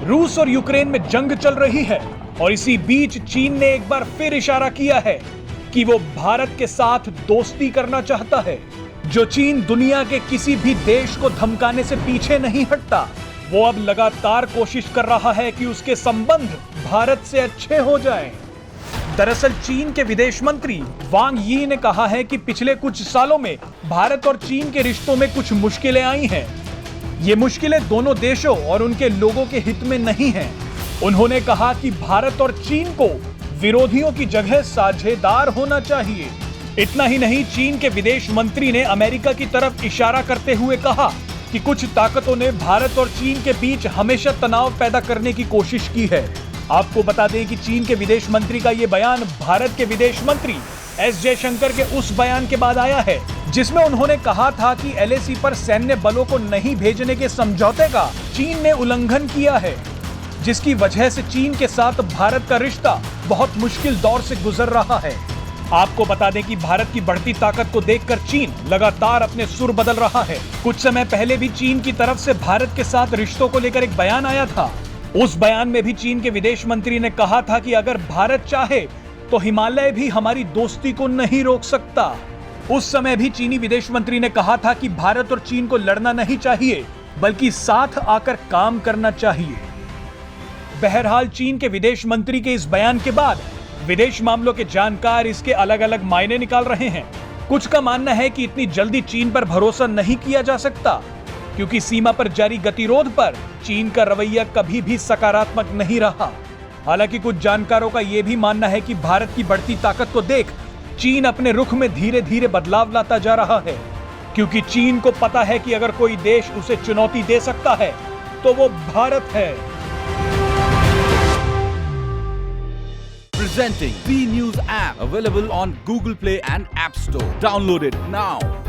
रूस और यूक्रेन में जंग चल रही है और इसी बीच चीन ने एक बार फिर इशारा किया है कि वो भारत के साथ दोस्ती करना चाहता है। जो चीन दुनिया के किसी भी देश को धमकाने से पीछे नहीं हटता, वो अब लगातार कोशिश कर रहा है कि उसके संबंध भारत से अच्छे हो जाएं। दरअसल चीन के विदेश मंत्री वांग यी ने कहा है कि पिछले कुछ सालों में भारत और चीन के रिश्तों में कुछ मुश्किलें आई हैं। ये मुश्किलें दोनों देशों और उनके लोगों के हित में नहीं हैं। उन्होंने कहा कि भारत और चीन को विरोधियों की जगह साझेदार होना चाहिए। इतना ही नहीं, चीन के विदेश मंत्री ने अमेरिका की तरफ इशारा करते हुए कहा कि कुछ ताकतों ने भारत और चीन के बीच हमेशा तनाव पैदा करने की कोशिश की है। आपको बता दें कि चीन के विदेश मंत्री का ये बयान भारत के विदेश मंत्री एस जयशंकर के उस बयान के बाद आया है जिसमें उन्होंने कहा था कि LAC पर सैन्य बलों को नहीं भेजने के समझौते का चीन ने उल्लंघन किया है, जिसकी वजह से चीन के साथ भारत का रिश्ता बहुत मुश्किल दौर से गुजर रहा है। आपको बता दें कि भारत की बढ़ती ताकत को देखकर चीन लगातार अपने सुर बदल रहा है। कुछ समय पहले भी चीन की तरफ से भारत के साथ रिश्तों को लेकर एक बयान आया था। उस बयान में भी चीन के विदेश मंत्री ने कहा था कि अगर भारत चाहे तो हिमालय भी हमारी दोस्ती को नहीं रोक सकता। उस समय भी चीनी विदेश मंत्री ने कहा था कि भारत और चीन को लड़ना नहीं चाहिए, बल्कि साथ आकर काम करना चाहिए। बहरहाल चीन के विदेश मंत्री के इस बयान के बाद विदेश मामलों के जानकार इसके अलग अलग मायने निकाल रहे हैं। कुछ का मानना है कि इतनी जल्दी चीन पर भरोसा नहीं किया जा सकता, क्योंकि सीमा पर जारी गतिरोध पर चीन का रवैया कभी भी सकारात्मक नहीं रहा। हालांकि कुछ जानकारों का यह भी मानना है कि भारत की बढ़ती ताकत को देख चीन अपने रुख में धीरे धीरे बदलाव लाता जा रहा है, क्योंकि चीन को पता है कि अगर कोई देश उसे चुनौती दे सकता है तो वो भारत है। Presenting B News app, available on Google Play and App Store. Download it now.